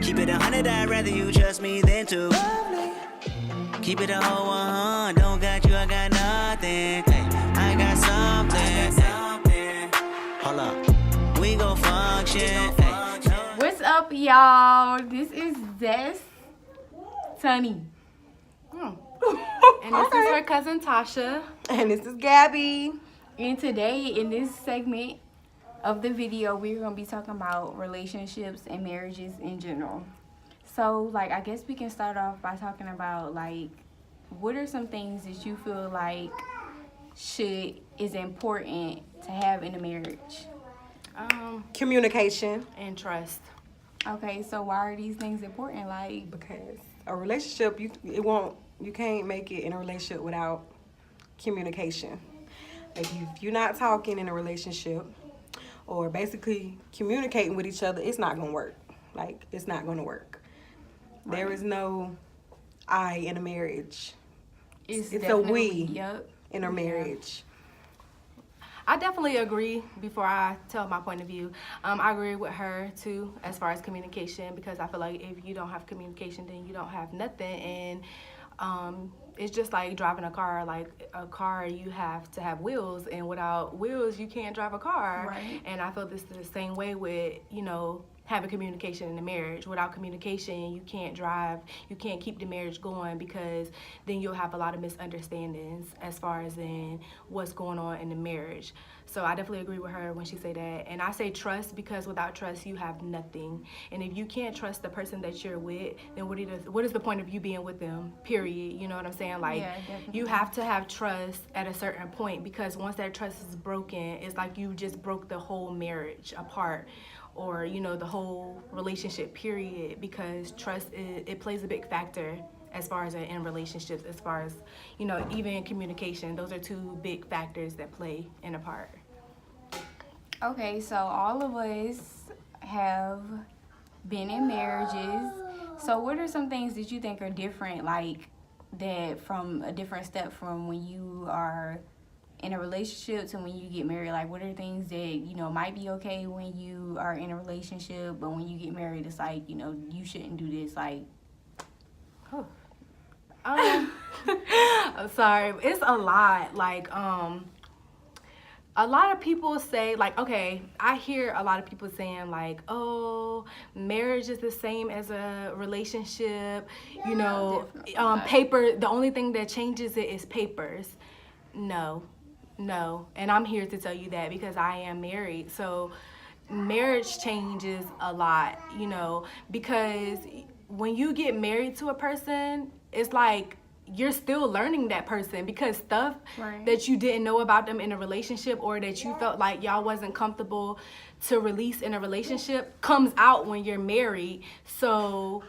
Keep it 100, I'd rather you trust me than to. Keep it a whole 100, don't got you, I got nothing. Hey, I got something. Hold up, we gon' function. Hey. What's up, y'all? This is Destiny. And this is her cousin Tasha. And this is Gabby. And today, in this segment of the video, we're going to be talking about relationships and marriages in general. So, I guess we can start off by talking about, what are some things that you feel like is important to have in a marriage? Communication. And trust. Okay, so why are these things important? Because a relationship, you can't make it in a relationship without communication. If you're not talking in a relationship or basically communicating with each other, it's not going to work. It's not going to work. Right. There is no I in a marriage. It's a we in a marriage. I definitely agree. Before I tell my point of view, I agree with her too as far as communication, because I feel like if you don't have communication, then you don't have nothing. And it's just like driving a car. Like a car, you have to have wheels, and without wheels, you can't drive a car. Right. And I feel this is the same way with, having communication in the marriage. Without communication, you can't drive, you can't keep the marriage going, because then you'll have a lot of misunderstandings as far as in what's going on in the marriage. So I definitely agree with her when she say that. And I say trust, because without trust, you have nothing. And if you can't trust the person that you're with, then what is the point of you being with them, period? You know what I'm saying? You have to have trust at a certain point, because once that trust is broken, it's like you just broke the whole marriage apart, or the whole relationship period, because trust it plays a big factor as far as in relationships, as far as even communication. Those are two big factors that play in a part. Okay, so all of us have been in marriages. So what are some things that you think are different, that from a different step from when you are in a relationship to when you get married? What are things that might be okay when you are in a relationship, but when you get married, it's you shouldn't do this? I'm sorry, it's a lot. A lot of people say, okay, I hear a lot of people saying, oh, marriage is the same as a relationship, paper, the only thing that changes it is papers. No, and I'm here to tell you that, because I am married. So marriage changes a lot, because when you get married to a person, it's like you're still learning that person, because stuff that you didn't know about them in a relationship, or that you felt like y'all wasn't comfortable to release in a relationship, comes out when you're married. So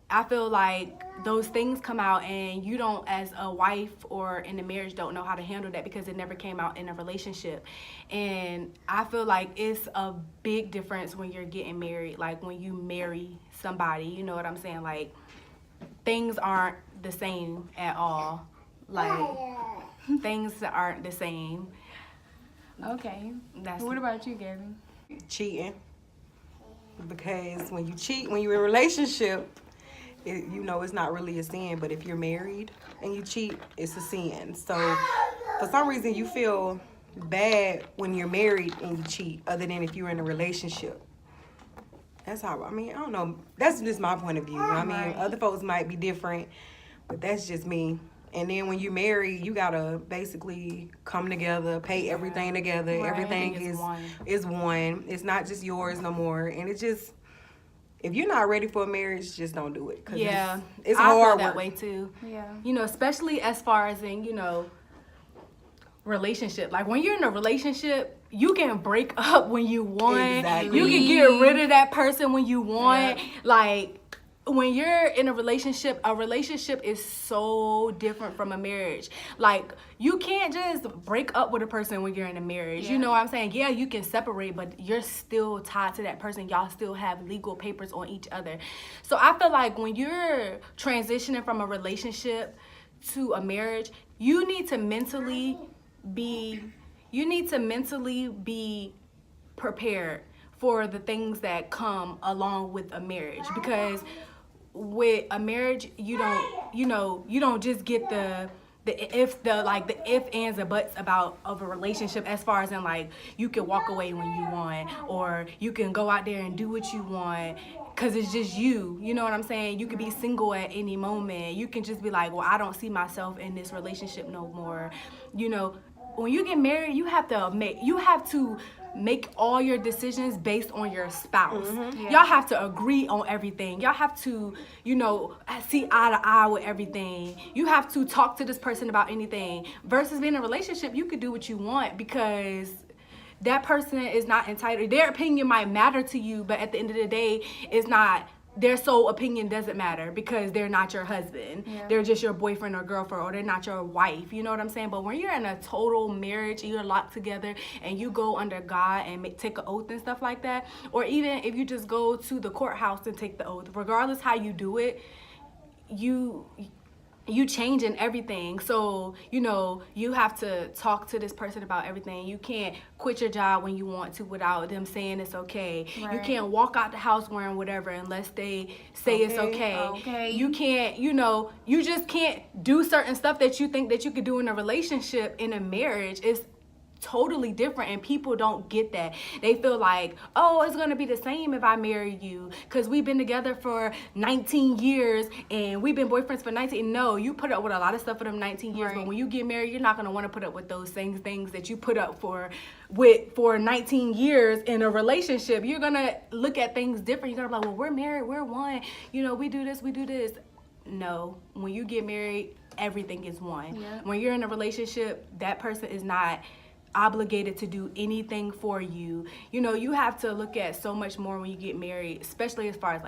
I feel like those things come out, and you don't, as a wife or in a marriage, don't know how to handle that, because it never came out in a relationship. And I feel like it's a big difference when you're getting married, when you marry somebody, you know what I'm saying? Things aren't the same at all. Things aren't the same. Okay. What about you, Gabby? Cheating. Because when you cheat, when you're in a relationship, it's not really a sin. But if you're married and you cheat, it's a sin. So for some reason, you feel bad when you're married and you cheat, other than if you're in a relationship. That's how, I don't know. That's just my point of view. Other folks might be different, but that's just me. And then when you marry, you gotta basically come together, pay everything together. Right. Everything is one. It's not just yours no more. And it just, if you're not ready for a marriage, just don't do it. It's hard I feel work. that way too. Yeah. Especially as far as in, relationship. When you're in a relationship, you can break up when you want. Exactly. You can get rid of that person when you want. Yeah. When you're in a relationship is so different from a marriage. You can't just break up with a person when you're in a marriage. Yeah. You know what I'm saying? Yeah, you can separate, but you're still tied to that person. Y'all still have legal papers on each other. So I feel like when you're transitioning from a relationship to a marriage, you need to mentally be prepared for the things that come along with a marriage, because with a marriage you don't just get the if ands and buts of a relationship, as far as in like you can walk away when you want, or you can go out there and do what you want because it's just you know what I'm saying? You could be single at any moment. You can just be like, well, I don't see myself in this relationship no more. When you get married, you have to make all your decisions based on your spouse. Yeah. Y'all have to agree on everything. Y'all have to, see eye to eye with everything. You have to talk to this person about anything. Versus being in a relationship, you could do what you want because that person is not entitled. Their opinion might matter to you, but at the end of the day, it's not. Their sole opinion doesn't matter because they're not your husband. Yeah. They're just your boyfriend or girlfriend, or they're not your wife. You know what I'm saying? But when you're in a total marriage, you're locked together, and you go under God and take an oath and stuff like that, or even if you just go to the courthouse and take the oath, regardless how you do it, you changing everything. So, you have to talk to this person about everything. You can't quit your job when you want to without them saying it's okay. Right. You can't walk out the house wearing whatever unless they say it's okay. Okay. You can't, you just can't do certain stuff that you think that you could do in a relationship. In a marriage, it's totally different, and people don't get that. They feel like, oh, it's gonna be the same if I marry you because we've been together for 19 years and we've been boyfriends for 19. No, you put up with a lot of stuff for them 19 years, Right. but when you get married, you're not gonna want to put up with those same things that you put up for 19 years in a relationship. You're gonna look at things different. You're gonna be like, well, we're married, we're one, we do this. No, when you get married, everything is one. Yeah. When you're in a relationship, that person is not obligated to do anything for you. You have to look at so much more when you get married, especially as far as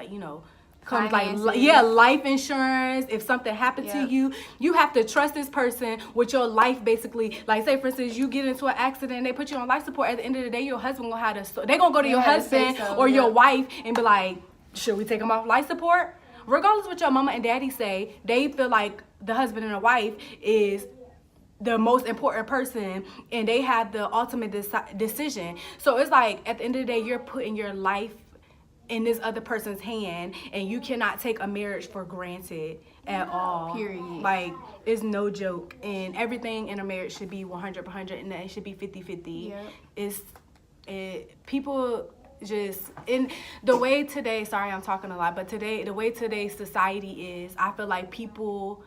comes Finances. life insurance. If something happened to Yep. you have to trust this person with your life, basically. Like, say for instance, you get into an accident and they put you on life support. At the end of the day, your husband gonna have to, they gonna go to your have to say husband so, or your yeah. wife and be like, should we take him off life support? Regardless of what your mama and daddy say, they feel like the husband and the wife is the most important person, and they have the ultimate decision. So it's like, at the end of the day, you're putting your life in this other person's hand, and you cannot take a marriage for granted at all. Period. Like, it's no joke, and everything in a marriage should be 100%, and it should be 50-50. Yep. People just, in the way today, sorry I'm talking a lot, but the way today's society is, I feel like people,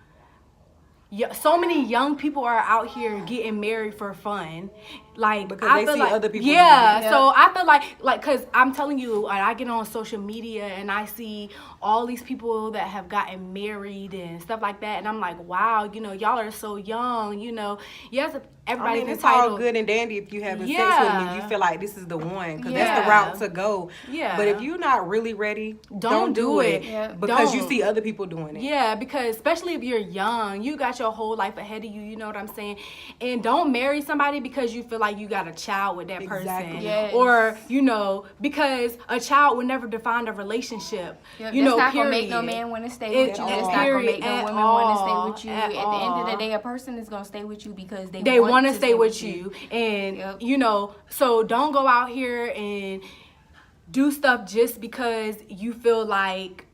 so many young people are out here getting married for fun, Because I they feel see like, other people yeah. doing it. So I feel like, cause I'm telling you, I get on social media and I see all these people that have gotten married and stuff like that, and I'm like, wow, y'all are so young, yes, everybody's it's entitled. all good and dandy if you having sex with Yeah. me and you feel like this is the one, because Yeah. that's the route to go. Yeah. But if you're not really ready, Don't do it. Yeah. because you Don't. see other people doing it. Yeah, because especially if you're young, you got your whole life ahead of you, you know what I'm saying? And don't marry somebody because you feel like you got a child with that Exactly. person. Yes. Or, because a child would never define a relationship. Yep, You that's know, not period. gonna make no man want to stay It- with you. at That's all. not gonna Period. make no At women want to all. stay with you. At At the end of all. the day, a person is gonna stay with you because They want to stay with you. you. And, Yep. so don't go out here and do stuff just because you feel like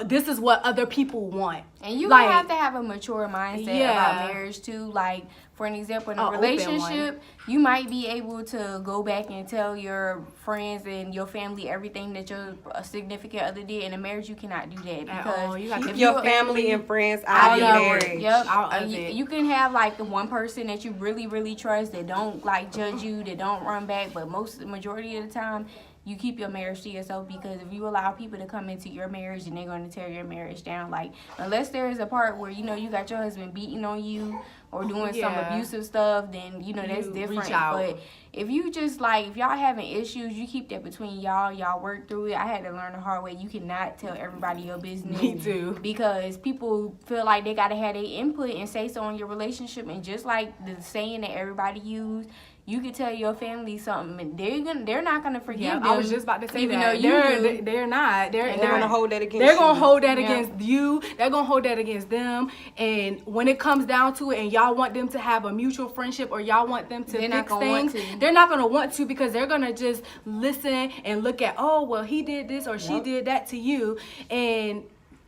this is what other people want. And you Like, have to have a mature mindset Yeah. about marriage too. Like, for an example, in a Open one. relationship, you might be able to go back and tell your friends and your family everything that your significant other did. In a marriage, you cannot do that At because all. You got to if keep Your you- family and friends out out of of marriage. it. Yep. Out of You, it. you can have like the one person that you really, really trust that don't judge you, that don't run back, but majority of the time you keep your marriage to yourself, because if you allow people to come into your marriage, then they're going to tear your marriage down. Like, unless there is a part where you got your husband beating on you or doing some Yeah. abusive stuff, then that's You different. reach out. But if you just if y'all having issues, you keep that between y'all work through it. I had to learn the hard way. You cannot tell everybody your business. Me too. Because people feel like they gotta have their input and say so in your relationship, and just like the saying that everybody use, you could tell your family something, and they're not gonna forgive Yeah, them. I was just about to say even that. though They're not. They're gonna hold that against They're gonna you. hold that Yeah. against you. They're gonna hold that against them. And when it comes down to it, and y'all want them to have a mutual friendship, or y'all want them to They're not fix gonna want things, to. they're not gonna want to, because they're gonna just listen and look at, oh well, he did this or she did that to you, and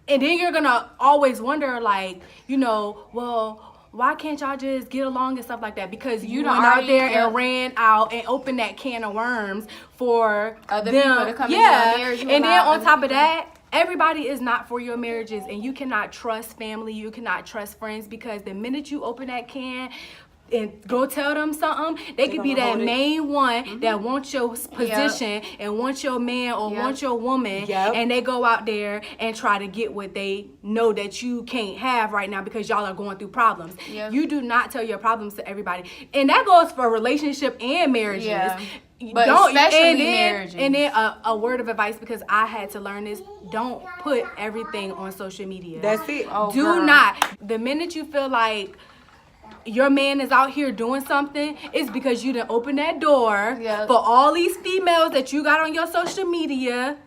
then you're gonna always wonder, like, well, why can't y'all just get along and stuff like that? Because you done went out already- there yeah. and ran out and opened that can of worms for Other them. people to come into your marriage. You And then allow on other top of people- that, everybody is not for your marriages, and you cannot trust family, you cannot trust friends, because the minute you open that can and go tell them something, they could be gonna that hold it. main one that wants your position and wants your man or Yep. wants your woman, Yep. and they go out there and try to get what they know that you can't have right now because y'all are going through problems. Yep. You do not tell your problems to everybody, and that goes for relationship and marriages. Yeah. But especially marriages. And then a word of advice, because I had to learn this: don't put everything on social media. That's it. Oh, Do girl. not. The minute you feel like your man is out here doing something, it's because you done open that door Yep. for all these females that you got on your social media,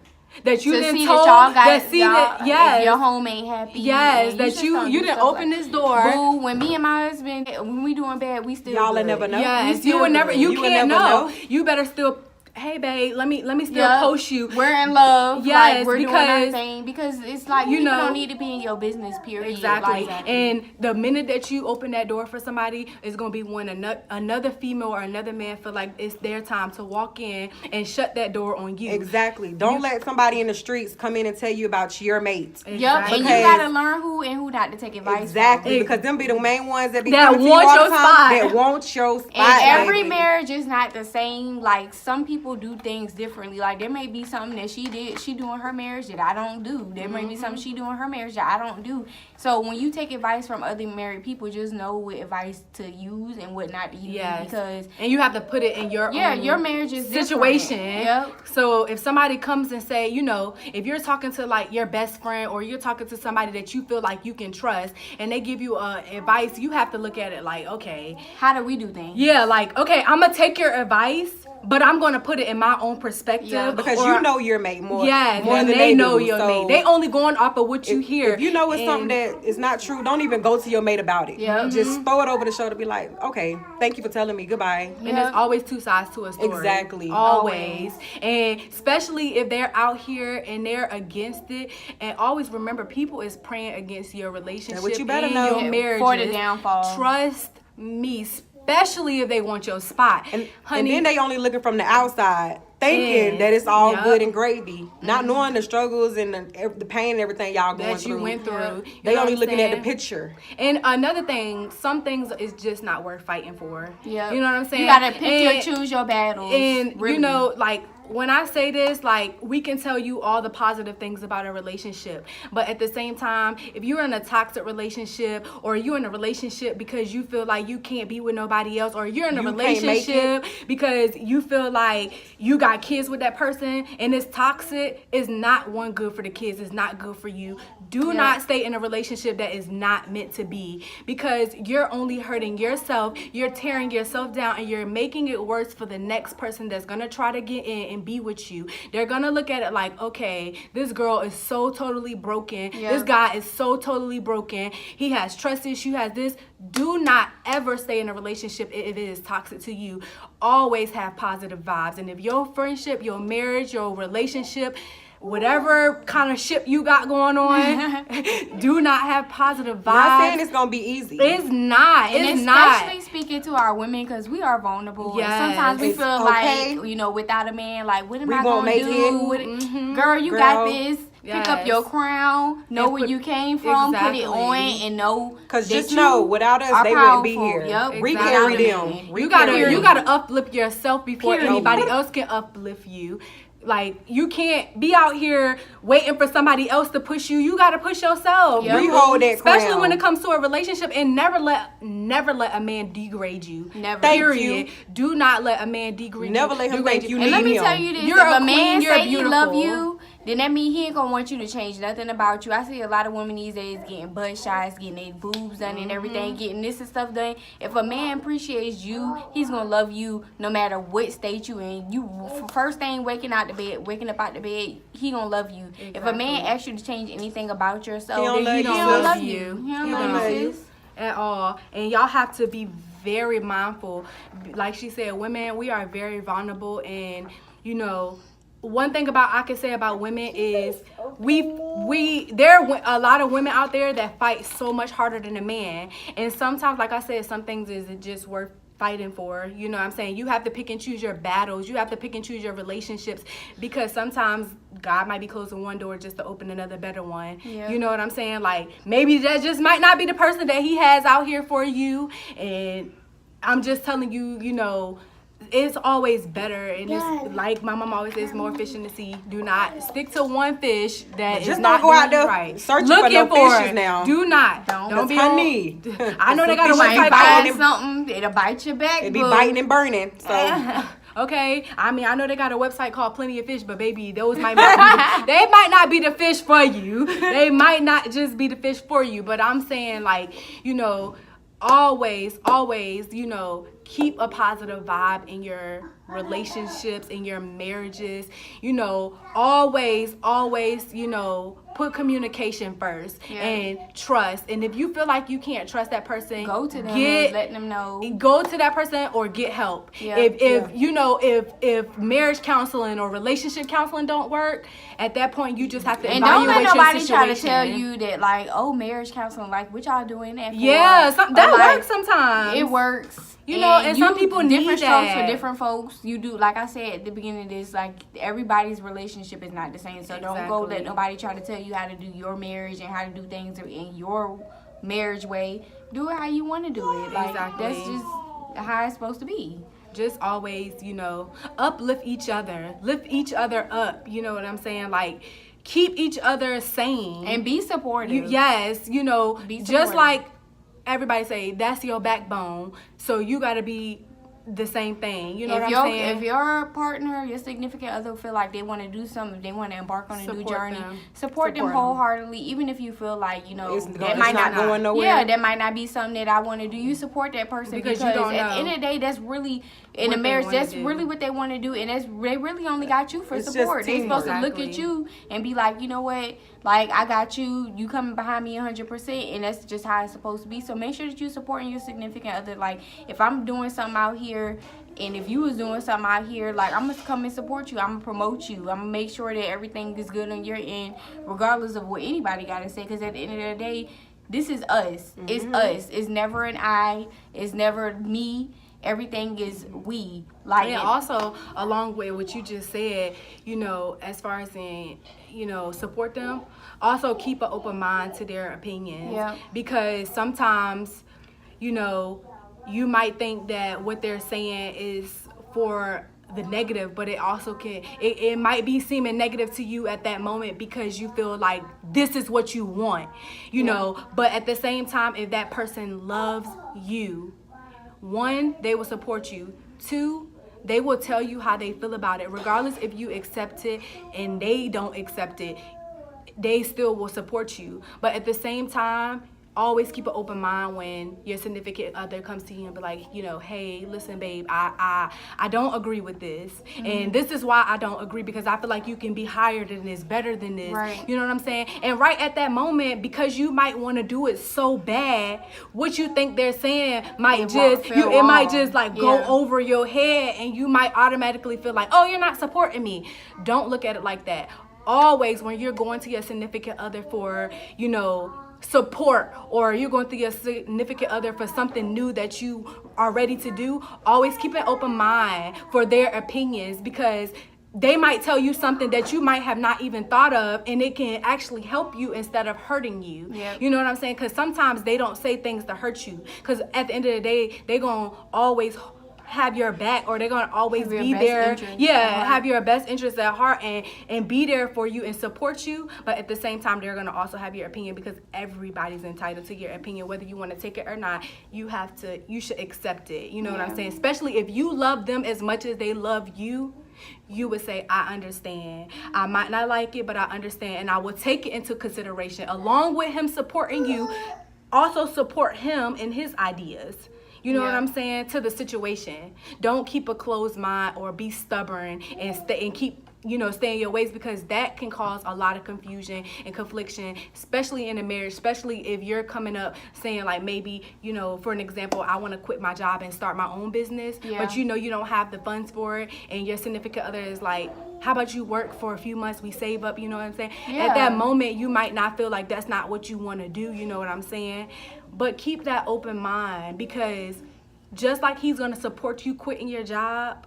that you To done see told, that y'all got that see y'all, that, if yes, your home ain't happy. yes, and that just you don't do done stuff open like- this door. Boo, when me and my husband, when we doing bad, we still Y'all will good. never know. Yes, We you still would never. good. You You would can't never know. know. You better still. Hey, babe, let me still Yep. post you. We're in love. Yes, like, we're doing our because- thing, because it's like you people know- don't need to be in your business. Period. Exactly. Like, And the minute that you open that door for somebody, it's going to be when another female or another man feel like it's their time to walk in and shut that door on you. Exactly. Don't let somebody in the streets come in and tell you about your mate. Yep, Exactly. and you Because- gotta learn who and who not to take advice Exactly, Ex- because them be the main ones that be That coming to you want all your the time, spot. that want your spot. from. And every baby. marriage is not the same. Like, some people do things differently. Like, there may be something that she do in her marriage that I don't do. There may be something she do in her marriage that I don't do. So when you take advice from other married people, just know what advice to use and what not to use. Yes. Because And you have to put it in your own your marriage is situation. different. Yep. So if somebody comes and say, if you're talking to like your best friend, or you're talking to somebody that you feel like you can trust, and they give you advice, you have to look at it like, okay, How do we do things? yeah, like, okay, I'm gonna take your advice, but I'm gonna put it in my own perspective. Yeah, Because or- you know your mate more. Yes, more and than they know do. your So mate. They only going off of what you hear. If you know it's something And- that is not true, don't even go to your mate about it. Yeah. Just throw it over the shoulder. Be like, okay, thank you for telling me. Goodbye. And there's always two sides to a story. Exactly. Always. And especially if they're out here and they're against it. And always remember, people is praying against your relationship what you better and know. your Yeah, marriage. for the downfall. Trust me, especially if they want your spot. And Honey, then they only looking from the outside, thinking Yeah. that it's all Yup. good and gravy, not knowing the struggles and the pain and everything y'all going that through. you went through. Yeah. You They know only what I'm looking at the saying? picture. And another thing, some things is just not worth fighting for. Yep. You know what I'm saying? You gotta pick And- choose your battles. And really. like, when I say this, like, we can tell you all the positive things about a relationship, but at the same time, if you're in a toxic relationship, or you're in a relationship because you feel like you can't be with nobody else, or you're in a You can't make relationship because you feel like you got kids with that person and it's toxic, it's not one good for the kids, it's not good for you. Do not stay in a relationship that is not meant to be, because you're only hurting yourself, you're tearing yourself down, and you're making it worse for the next person that's gonna try to get in and be with you. They're gonna look at it like, okay, this girl is so totally broken. Yeah. This guy is so totally broken. He has trust issues, has this. Do not ever stay in a relationship if it is toxic to you. Always have positive vibes. And if your friendship, your marriage, your relationship, whatever kind of ship you got going on, do not have positive vibes. Not saying it's gonna be easy. It's not. And It's not. especially speaking to our women, because we are vulnerable. And Yes. sometimes we It's feel okay. like, without a man, like, what am We I won't going to make do? it. What- Girl, you got Girl. this. Pick up Yes. your crown. Know And where put- you came from. Put it Exactly. on and know. Cause that just you know, without us, are they wouldn't be powerful. here. Yep. We Exactly. carry Without a them. man. We You gotta carry you them. gotta uplift yourself before Period. anybody else can uplift you. Like, you can't be out here waiting for somebody else to push you. You gotta push yourself. Yep. We hold that Especially crown. when it comes to a relationship, and never let a man degrade you. Never. Thank Period. you. Do not let a man degrade you. Never let him degrade think you And need let me him. tell you this: You're if a a man queen, you're say he love beautiful. you, then that means he ain't gonna want you to change nothing about you. I see a lot of women these days getting butt shots, getting their boobs done and everything, getting this and stuff done. If a man appreciates you, he's gonna love you no matter what state you in. You first thing waking up out the bed, he gonna love you. If a man asks you to change anything about yourself, He don't then he love don't you. love you. He don't love you, sis. At all. And y'all have to be very mindful. Like she said, women, we are very vulnerable, and you know, one thing I can say about women is there are a lot of women out there that fight so much harder than a man, and sometimes, like I said, some things isn't just worth fighting for. You know what I'm saying? You have to pick and choose your battles. You have to pick and choose your relationships, because sometimes God might be closing one door just to open another better one. Yeah. You know what I'm saying? Like, maybe that just might not be the person that he has out here for you. And I'm just telling you, you know, it's always better, and it's like my mom always says, more fish in the sea. Do not stick to one fish that Just is not don't go out doing you there right. searching Looking for no fishes it. now. Do not. Don't be on. honey. I know they got a Some fishes website Buy called something, it'll bite your back. It be biting and burning. So Okay, I mean, I know they got a website called Plenty of Fish, but baby, those might not be they might not be the fish for you. They might not just be the fish for you. But I'm saying, like, you know, always, you know, keep a positive vibe in your relationships, in your marriages. You know, always, you know, put communication first and trust. And if you feel like you can't trust that person, Go to them and let them know. Go to that person or get help. Yeah. If you know, if marriage counseling or relationship counseling don't work, at that point you just have to And don't evaluate let nobody your try to situation. tell you that, like, oh, marriage counseling, like, what y'all doing that for? Yeah, that Or, like, works sometimes. It works. You know, and some people need different strokes that. for different folks. You do, like I said at the beginning of this, like, everybody's relationship is not the same. So don't go let nobody try to tell you how to do your marriage and how to do things in your marriage way. Do it how you want to do it. Like, Exactly. that's just how it's supposed to be. Just always, you know, uplift each other, lift each other up. You know what I'm saying? Like, keep each other sane And be supportive. Yes, you know, Be just supportive. like everybody say, that's your backbone. So you got to be the same thing. You know what I'm saying? If your partner, your significant other feel like they want to do something, if they want to embark on a new Support journey, them. support them Support them. wholheartedly, even if you feel like, you know, It's that it's might not not going nowhere. Yeah, that might not be something that I want to do. You support that person Because because you don't at the know end of the day, that's really in what a they marriage. wanna That's do. really what they want to do, and they really only got you for It's just support. They supposed to teamwork. look at you and be like, you know what, like, I got you. You coming behind me 100%, and that's just how it's supposed to be. So make sure that you supporting your significant other. Like, if I'm doing something out here, and if you was doing something out here, like, I'm gonna come and support you. I'm gonna promote you. I'm gonna make sure that everything is good on your end, regardless of what anybody gotta say. Because at the end of the day, this is us. It's us. It's never an I. It's never me. Everything is we. Like, And also, along with what you just said, you know, as far as in, you know, support them, also keep an open mind to their opinions. Yeah. Because sometimes, you know, you might think that what they're saying is for the negative, but it also it might be seeming negative to you at that moment because you feel like this is what you want, you know. But at the same time, if that person loves you, one, they will support you. Two, they will tell you how they feel about it, regardless if you accept it and they don't accept it. They still will support you. But at the same time, always keep an open mind when your significant other comes to you and be like, you know, hey, listen, babe, I don't agree with this. And this is why I don't agree, because I feel like you can be higher than this, better than this. Right. You know what I'm saying? And right at that moment, because you might want to do it so bad, what you think they're saying might It won't just, feel it might wrong. just like go Yeah. over your head, and you might automatically feel like, oh, you're not supporting me. Don't look at it like that. Always, when you're going to your significant other for, you know, support, or you're going through your significant other for something new that you are ready to do, always keep an open mind for their opinions, because they might tell you something that you might have not even thought of, and it can actually help you instead of hurting you. Yep. You know what I'm saying? Because sometimes they don't say things to hurt you, because at the end of the day, they're going to always have your back, or they're gonna always Have your be best there. interest at Yeah, heart. have your best interest at heart, and be there for you and support you. But at the same time, they're gonna also have your opinion, because everybody's entitled to your opinion, whether you want to take it or not. You should accept it. You know what I'm saying? Especially if you love them as much as they love you. you would say, I understand. I might not like it, but I understand, and I will take it into consideration. Along with him supporting you, also support him in his ideas. You know what I'm saying? To the situation. Don't keep a closed mind or be stubborn and keep, stay in your ways, because that can cause a lot of confusion and confliction, especially in a marriage, especially if you're coming up saying like, maybe, for an example, I want to quit my job and start my own business, but you don't have the funds for it, and your significant other is like, how about you work for a few months, we save up, you know what I'm saying? At that moment, you might not feel like that's not what you want to do, you know what I'm saying? But keep that open mind, because just like he's going to support you quitting your job,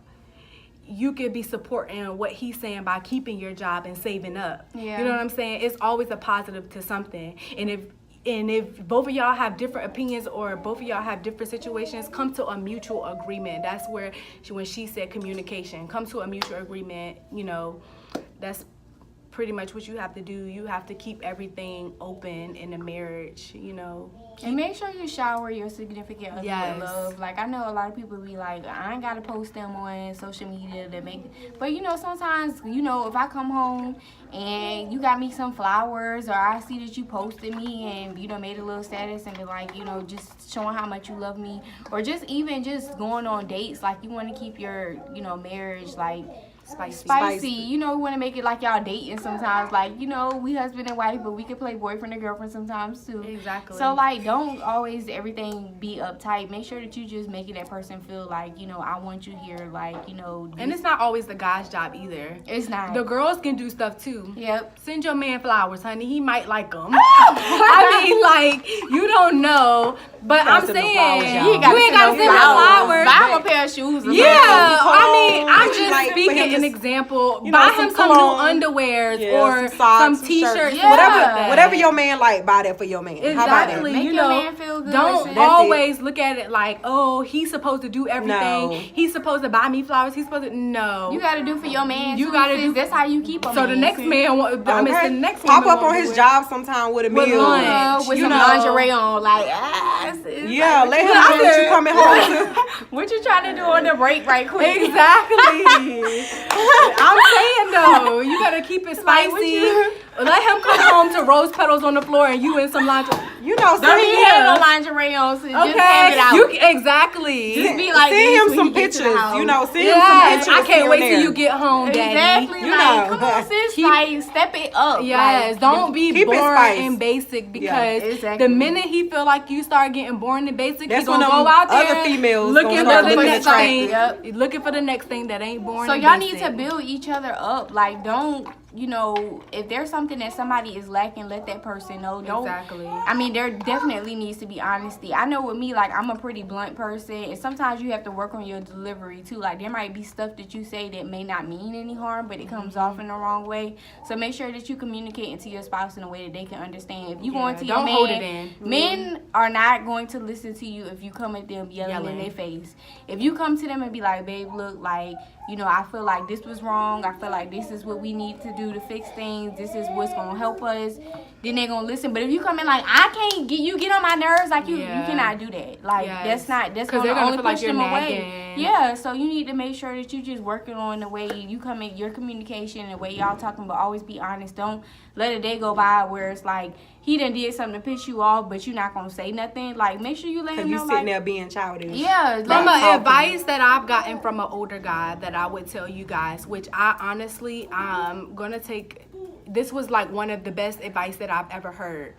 you could be supporting what he's saying by keeping your job and saving up. You know what I'm saying? It's always a positive to something. And if both of y'all have different opinions or both of y'all have different situations, come to a mutual agreement. That's where when she said communication, come to a mutual agreement. That's pretty much what you have to do. You have to keep everything open in a marriage, And make sure you shower your significant other with love. Like, I know a lot of people be like, I ain't got to post them on social media to make... But, sometimes, if I come home and you got me some flowers, or I see that you posted me and, made a little status and be like, just showing how much you love me, or just even just going on dates, like, you want to keep your, marriage, like... Spicy. We want to make it like y'all dating sometimes. Like, we husband and wife, but we can play boyfriend and girlfriend sometimes too. Exactly. So, like, don't always everything be uptight. Make sure that you just making that person feel like, I want you here. Like, And it's not always the guy's job either. It's not. The girls can do stuff too. Yep. Send your man flowers, honey. He might like them. I mean, like, you don't know. But I'm saying, you ain't got to send no flowers. Buy him a pair of shoes. I'm just speaking an example. Buy him some new underwears or some t-shirts, whatever your man like. Buy that for your man. Exactly. How about that? Make your man feel good. Don't always look at it like, oh, he's supposed to do everything. No. He's supposed to buy me flowers. He's supposed to You got to do for your man. You got to do. That's how you keep him. So the next man, the next pop up on his job sometime with a meal, with some lingerie on, like yeah. Let him know what you coming home to. What you trying to do on the break right quick? Exactly. I'm saying though, you gotta keep it spicy. Let him come home to rose petals on the floor and you in some lingerie. Don't even have no lingerie on, so just hand it out. Exactly. Just be like, send him some pictures. Send him some pictures. I can't wait till you get home, Daddy. Exactly. Come on, sis. Like, step it up. Yes. Don't be boring and basic, because the minute he feel like you start getting boring and basic, that's he's gonna go out there other females looking for the next thing. Yep. Looking for the next thing that ain't boring. So y'all need to build each other up. Like, don't, if there's something that somebody is lacking, let that person know. Don't. Exactly. I mean, there definitely needs to be honesty. I know with me, like, I'm a pretty blunt person, and sometimes you have to work on your delivery too. Like, there might be stuff that you say that may not mean any harm, but it comes off in the wrong way. So make sure that you communicate to your spouse in a way that they can understand. If you going to your man, hold it in. Men are not going to listen to you if you come at them yelling in their face. If you come to them and be like, babe, look, like, I feel like this was wrong. I feel like this is what we need to do to fix things. This is what's going to help us. Then they're going to listen. But if you come in like, you get on my nerves, like, you cannot do that. Like, that's going to only push them away. Yeah, so you need to make sure that you just working on the way you come in, your communication, the way y'all talking, but always be honest. Don't let a day go by where it's like, he done did something to piss you off, but you're not going to say nothing. Like, make sure you let him know. Because you sitting there being childish. Yeah. From advice that I've gotten from an older guy that I would tell you guys, which I honestly, I'm going to take, this was like one of the best advice that I've ever heard.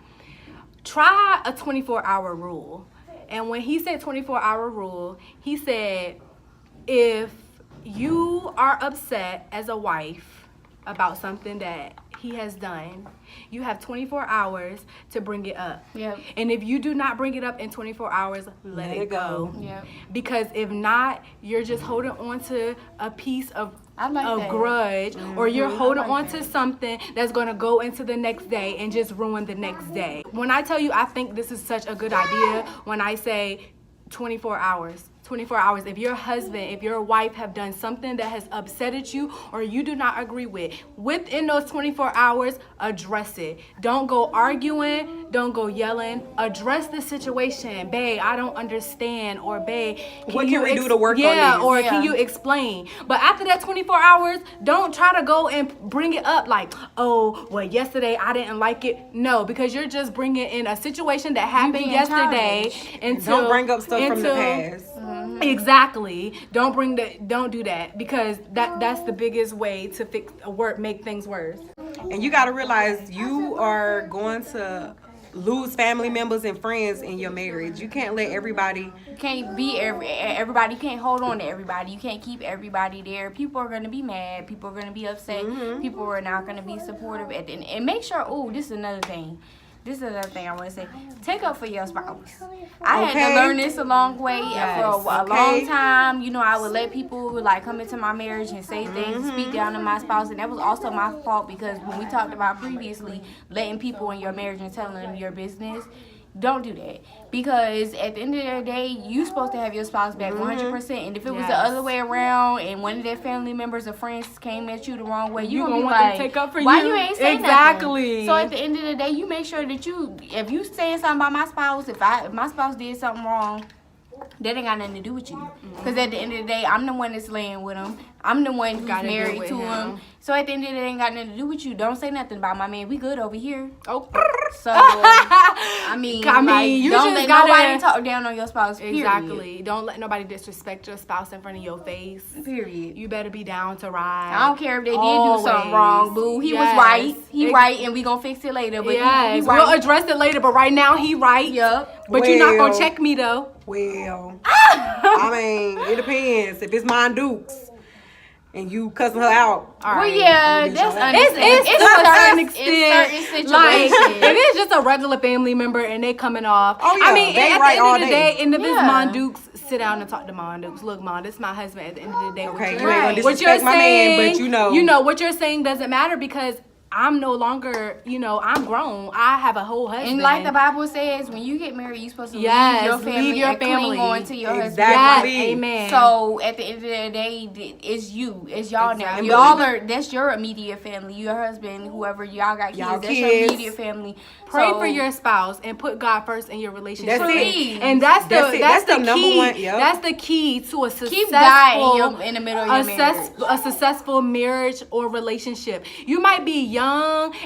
Try a 24-hour rule. And when he said 24-hour rule, he said, if you are upset as a wife about something that he has done, you have 24 hours to bring it up. Yep. And if you do not bring it up in 24 hours, let it go. Yep. Because if not, you're just holding on to a piece of that. grudge, or you're holding on to something that's going to go into the next day and just ruin the next day. When I tell you I think this is such a good idea, when I say 24 hours, 24 hours. If your husband, if your wife have done something that has upsetted you or you do not agree with, within those 24 hours, address it. Don't go arguing. Don't go yelling. Address the situation. Babe, I don't understand. Or babe, What can we do to work on Yeah, this? or Yeah. can you explain? But after that 24 hours, don't try to go and bring it up like, oh, well, yesterday I didn't like it. No, because you're just bringing in a situation that happened being yesterday. childish. Don't bring up stuff from the past. Exactly. Don't do that, because that's the biggest way to make things worse. And you got to realize you are going to lose family members and friends in your marriage. You can't let everybody. You can't be everybody. You can't hold on to everybody. You can't keep everybody there. People are gonna be mad. People are gonna be upset. People are not gonna be supportive. And make sure. Oh, this is another thing. This is another thing I want to say. Take up for your spouse. I had Okay. to learn this a long way for a Okay. long time. You know, I would let people like come into my marriage and say things, speak down to my spouse, and that was also my fault, because when we talked about previously letting people in your marriage and telling them your business, don't do that, because at the end of the day, you supposed to have your spouse back 100%. And if it was the Yes. other way around, and one of their family members or friends came at you the wrong way, You gonna gonna be want them like, to take up for why you? you ain't say Exactly. nothing? So at the end of the day, you make sure that if you saying something about my spouse, if my spouse did something wrong, that ain't got nothing to do with you. Because at the end of the day, I'm the one that's laying with him. I'm the one who's Gotta deal married with to him. him. So at the end of the day, it ain't got nothing to do with you. Don't say nothing about my man. We good over here. Oh. So I mean, you don't just let gotta- nobody talk down on your spouse. Period. Exactly. Don't let nobody disrespect your spouse in front of your face. Period. You better be down to ride. I don't care if they did do something Always. wrong, boo. He was Yes. right. He Ex- right, and we gonna fix it later. But Yes, he we'll right. address it later, but right now he right. Yup. But you're not Well. gonna check me though. Well, I mean, it depends. If it's mine Dukes and you cussing her out, All Well, right. yeah, It's- that's It's understandable. to a certain It's extent. certain Like, situations. if it's just a regular family member and they coming off. Oh, yeah, I mean, they at right the all end of the day. day, and if it's Yeah. Mon Dukes, sit down and talk to Mon Dukes. Look, Mon, this is my husband. At the end of the day, Okay, what you you're, ain't gonna Right. what disrespect you're my saying, man, but you know. what you're saying doesn't matter, because I'm no longer, I'm grown. I have a whole husband. And like the Bible says, when you get married, you're supposed to Yes, leave your family leave your and family. cling on to your Yes, Exactly. amen. husband. So at the end of the day, it's you, it's y'all now. Exactly. Y'all that's your immediate family. Your husband, whoever y'all got kids, Y'all that's your kids. immediate family. Pray So, for your spouse and put God first in your relationship. That's it. Please. And that's That's the it. that's, That's the the number key. one, yep. That's the key to a successful Keep God in the middle of your marriage. a successful marriage or relationship. You might be young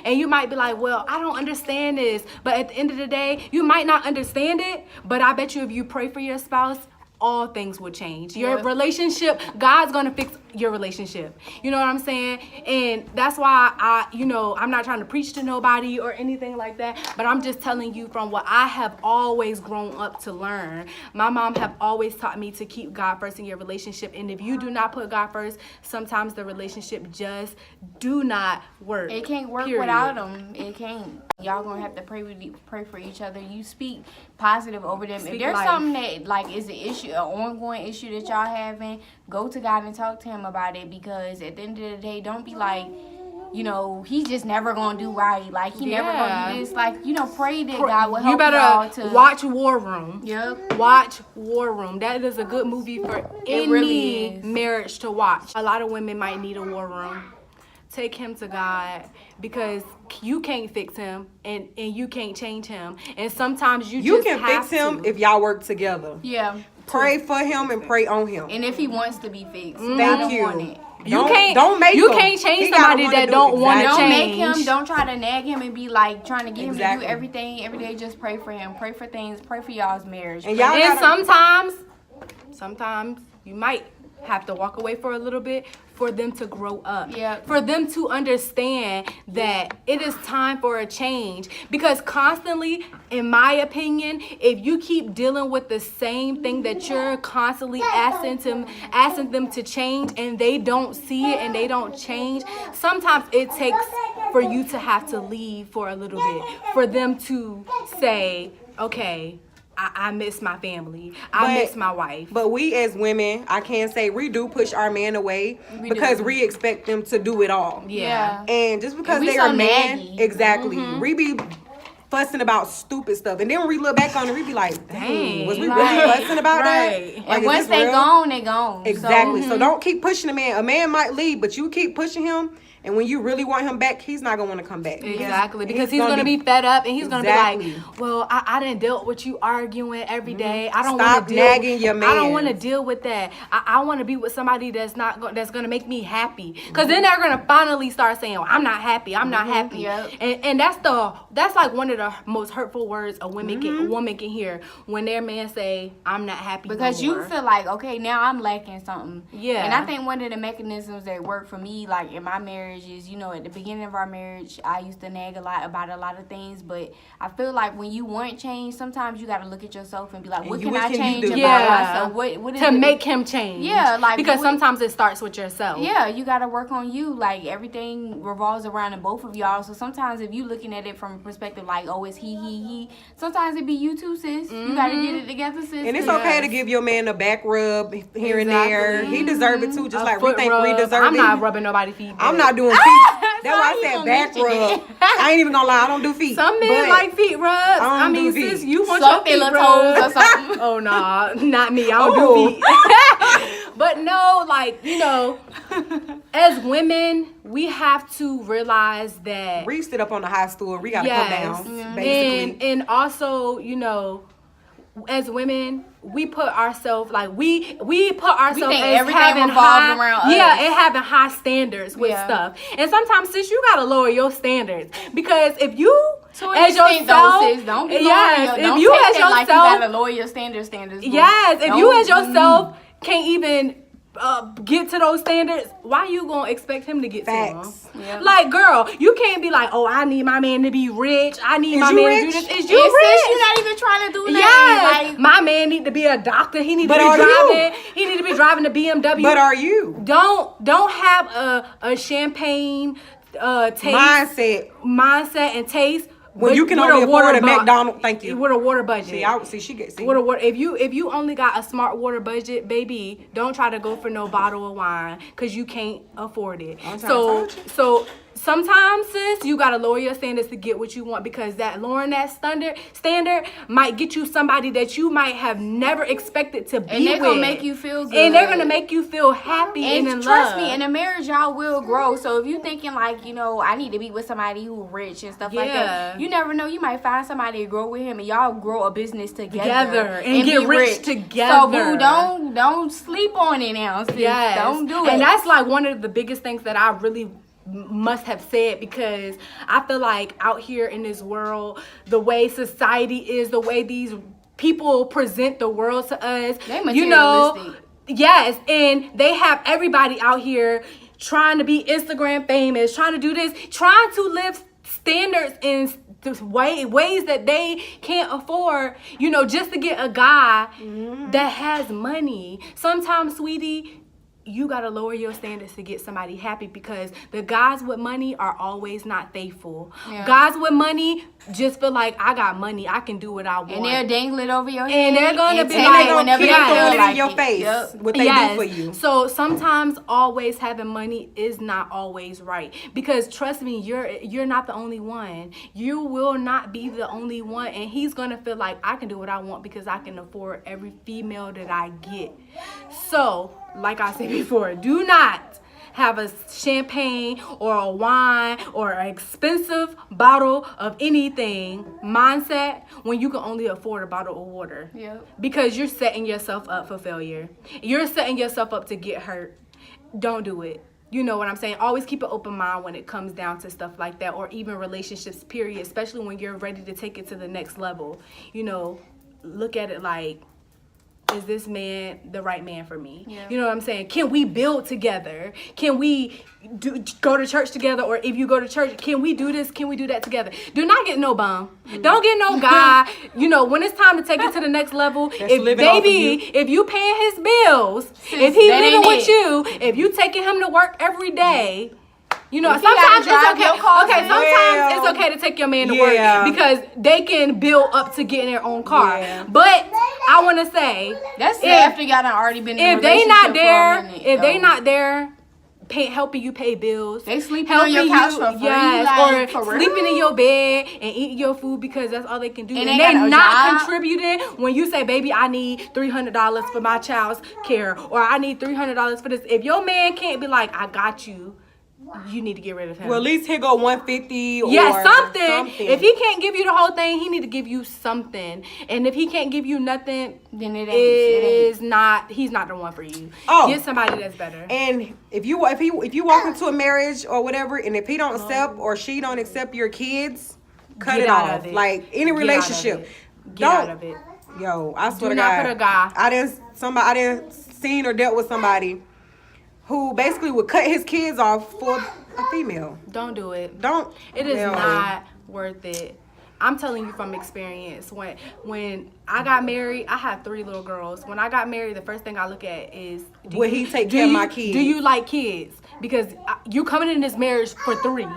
and you might be like, well, I don't understand this. But at the end of the day, you might not understand it. But I bet you if you pray for your spouse, all things will change. Your Yeah. relationship, God's gonna fix your relationship. You know what I'm saying? And that's why I'm not trying to preach to nobody or anything like that, but I'm just telling you from what I have always grown up to learn. My mom have always taught me to keep God first in your relationship. And if you do not put God first, sometimes the relationship just do not work. It can't work Period. without them. It can't. Y'all gonna have to pray for each other. You speak positive over them. Speak If there's life. something that like is an issue, an ongoing issue that y'all having, go to God and talk to Him about it. Because at the end of the day, don't be like, He's just never gonna do right. Like He never gonna do this. Like pray that God will help You better y'all to watch War Room. Yep. Watch War Room. That is a good movie for any really is. marriage to watch. A lot of women might need a war room. Take him to God, because you can't fix him and you can't change him. And sometimes you just can have fix him to. if y'all work together. Yeah. Pray for him and pray on him. And if he wants to be fixed, Thank I don't you. want it. Don't make you him. can't change He gotta somebody wanna that do don't it. want to Exactly. Don't change. make him. Don't try to nag him and be like trying to get him to Exactly. do everything every day. Just pray for him. Pray for things. Pray for y'all's marriage. And y'all And gotta- sometimes you might have to walk away for a little bit for them to grow up. Yeah. For them to understand that it is time for a change. Because constantly, in my opinion, if you keep dealing with the same thing that you're constantly asking them to change, and they don't see it and they don't change, sometimes it takes for you to have to leave for a little bit, for them to say, okay, I miss my family. I miss my wife. But we as women, I can say we do push our man away We because do. we expect them to do it all. Yeah. And just because And we they so are man, naggy. exactly. We be fussing about stupid stuff. And then when we look back on it, we be like, dang, was we really Right. fussing about Right. that? And is once this they real? gone, they gone. Exactly. So, So don't keep pushing a man. A man might leave, but you keep pushing him. And when you really want him back, he's not going to want to come back. Exactly, because he's gonna be fed up and he's gonna Exactly. be like, well, I didn't deal with you arguing every day. I don't Stop want to deal. nagging your I don't mans. want to deal with that. I want to be with somebody that's that's gonna make me happy. Because then they're gonna finally start saying, well, I'm not happy. I'm not happy. Yep. And that's like one of the most hurtful words a woman can hear when their man say, I'm not happy. because no you more." feel like, okay, now I'm lacking something. Yeah. And I think one of the mechanisms that work for me, like in my marriage, is, you know, at the beginning of our marriage, I used to nag a lot about a lot of things, but I feel like when you want change, sometimes you got to look at yourself and be like, what you- can what I can you change do? about Yeah. myself? What is to it? make him change. Yeah, like, because what- sometimes it starts with yourself. Yeah, you got to work on you. Like, everything revolves around the both of y'all. So sometimes if you looking at it from a perspective like, oh, it's he, sometimes it be you too, sis. You got to get it together, sis. And it's 'cause- okay to give your man a back rub here and there. Exactly. He deserve it too, just A like we foot think rub. we deserve I'm it. not rubbing nobody's feet. I'm back. not doing feet. That's why why I he said gonna back mention rub. it. I ain't even gonna lie, I don't do feet. Some men But like feet rubs. I I don't mean, do sis, feet. you want Suck your their feet little toes or rubbed. something. Oh, nah, not me. I don't Oh. do feet. But no, like, you know, as women, we have to realize that. Reese sit up on the high stool. We gotta come down, basically. And also, you know, as women, we put ourselves like we put ourselves think as everything having revolves high, around yeah, us. and having high standards with Yeah. stuff. And sometimes, sis, you gotta lower your standards because if you To an as extent, yourself, though, sis, don't be yes, lowering your, don't if you take as that like you yourself, gotta lower your standards. Boo. yes, if Don't- you as yourself can't even get to those standards, why you gonna expect him to get Facts. to them? Yeah. Like, girl, you can't be like, oh, I need my man to be rich. I need Is my you man rich? to do this. Is And you sis, rich? you're not even trying to do Yes, that. Like, my man need to be a doctor. He need to But be are driving. you? He need to be driving the BMW. But are you? Don't have a champagne taste Mindset. and taste When but you can with only afford a bu- McDonald's. Thank you. with a water budget. She gets. See. With a water, if you only got a smart water budget, baby, don't try to go for no bottle of wine because you can't afford it. I'm trying to So tell you. so sometimes, sis, you gotta lower your standards to get what you want because that lowering that standard might get you somebody that you might have never expected to be and they're with. gonna make you feel good. And they're gonna make you feel happy and, And in trust love. me, in a marriage, y'all will grow. So if you thinking like, you know, I need to be with somebody who rich and stuff like Yeah. that, you never know. You might find somebody to grow with him, and y'all grow a business Together, and get be rich So together. boo, don't sleep on it now. Sis. Yes. Don't do it. And that's like one of the biggest things that I really must have said because I feel like out here in this world, the way society is, the way these people present the world to us, They you know, materialistic. yes, and they have everybody out here trying to be Instagram famous, trying to do this, trying to live standards in ways that they can't afford, you know, just to get a guy that has money. Sometimes, sweetie, you gotta lower your standards to get somebody happy because the guys with money are always not faithful. Yeah. Guys with money just feel like I got money, I can do what I want. And they'll dangle it over your head. And they're gonna be take like- it whenever keep they Yeah. feel throwing it like in your it. face. Yep. What they do for you. So sometimes always having money is not always right because trust me, you're not the only one. You will not be the only one, and he's gonna feel like I can do what I want because I can afford every female that I get. So, like I said before, do not have a champagne or a wine or an expensive bottle of anything mindset when you can only afford a bottle of water. Yep. Because you're setting yourself up for failure. You're setting yourself up to get hurt. Don't do it. You know what I'm saying? Always keep an open mind when it comes down to stuff like that or even relationships, period, especially when you're ready to take it to the next level. You know, look at it like, is this man the right man for me? Yeah. You know what I'm saying? Can we build together? Can we go to church together? Or if you go to church, can we do this? Can we do that together? Do not get no bum. Don't get no guy. You know, when it's time to take it to the next level, if living off of baby, if you paying his bills, if he that living ain't with it. you, if you taking him to work every day, you know, If he gotta sometimes drive it's okay. your car, Okay, then- sometimes Well, it's okay to take your man to yeah. work because they can build up to getting their own car. Yeah. But I want to say, That's if- after y'all done already been in a if they not relationship for a there, minute, if they though. not there helping you pay bills. They sleeping on your couch for free, like, for or real? sleeping in your bed and eating your food because that's all they can do. And And they they're got no not job. contributing when you say, baby, I need $300 for my child's care, or I need $300 for this. If your man can't be like, I got you, you need to get rid of him. Well, at least he'll go 150 or something. If he can't give you the whole thing, he need to give you something. And if he can't give you nothing, Then it he's not the one for you. Oh. Get somebody that's better. And if you walk into a marriage or whatever, and if he don't accept or she don't accept your kids, cut Get it out off. of it. Like any Get out of relationship. it. Get out of it. Yo, I swear Do to not God. put a guy. I didn't seen or dealt with somebody who basically would cut his kids off for a female. Don't do it. It is Well, not worth it. I'm telling you from experience. When I got married, I had 3 little girls. When I got married, the first thing I look at is, Will he take care of my kids? Do you like kids? Because you coming in this marriage for 3.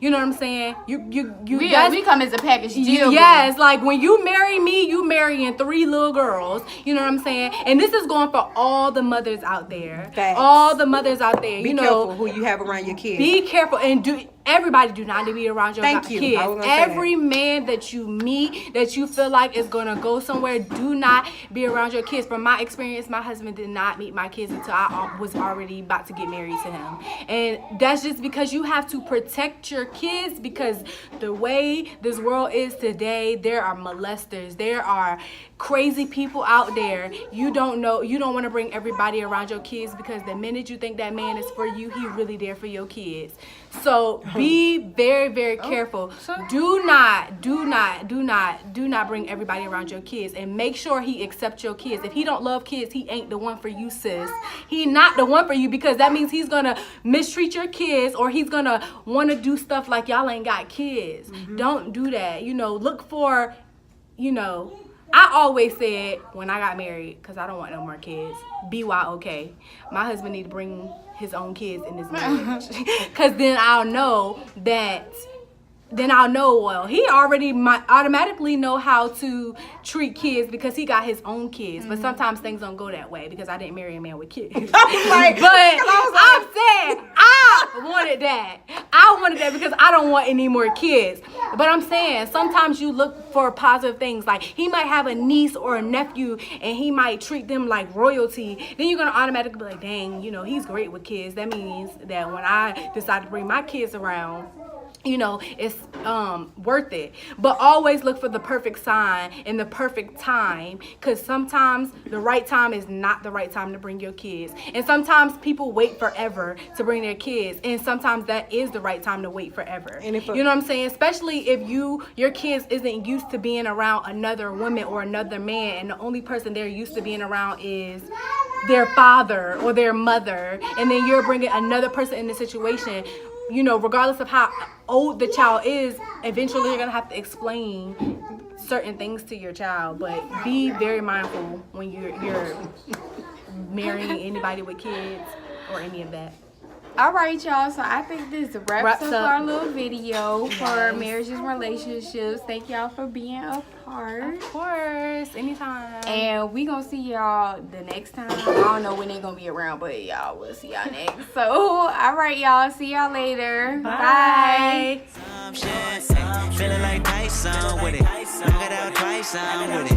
You know what I'm saying? We come as a package deal. Yes, like when you marry me, you marrying 3 little girls. You know what I'm saying? And this is going for all the mothers out there. Facts. All the mothers out there. Be you know, careful who you have around your kids. be careful and everybody do not need to be around your Thank you. kids. I was gonna say Every man that you meet that you feel like is gonna go somewhere, do not be around your kids. From my experience, my husband did not meet my kids until I was already about to get married to him. And that's just because you have to protect your kids, because the way this world is today, there are molesters, there are crazy people out there. You don't want to bring everybody around your kids, because the minute you think that man is for you, he really there for your kids. So be very, very careful. Do not bring everybody around your kids, and make sure he accepts your kids. If he don't love kids, he ain't the one for you, sis. He not the one for you, because that means he's gonna mistreat your kids, or he's gonna want to do stuff like y'all ain't got kids. Don't do that. Look for, I always said when I got married, because I don't want no more kids, BYOK. My husband need to bring his own kids in this marriage. Because then I'll know, well, he already might automatically know how to treat kids because he got his own kids. But sometimes things don't go that way, because I didn't marry a man with kids. Like, But I'm saying I wanted that. I wanted that because I don't want any more kids. But I'm saying sometimes you look for positive things. Like, he might have a niece or a nephew and he might treat them like royalty. Then you're going to automatically be like, dang, he's great with kids. That means that when I decide to bring my kids around, it's worth it. But always look for the perfect sign and the perfect time, because sometimes the right time is not the right time to bring your kids. And sometimes people wait forever to bring their kids, and sometimes that is the right time to wait forever. And you know what I'm saying? Especially if your kids isn't used to being around another woman or another man, and the only person they're used to being around is their father or their mother, and then you're bringing another person in the situation. Regardless of how old the child is, eventually you're going to have to explain certain things to your child. But be very mindful when you're marrying anybody with kids or any of that. All right, y'all. So I think this wraps up our little video for Yes. marriages and relationships. Thank y'all for being a part. Of course, anytime. And we gonna see y'all the next time. I don't know when they gonna be around, but y'all will see y'all next. So, all right, y'all. See y'all later. Bye. Some shit, feeling like Tyson with it. Knock it out twice, I'm with it.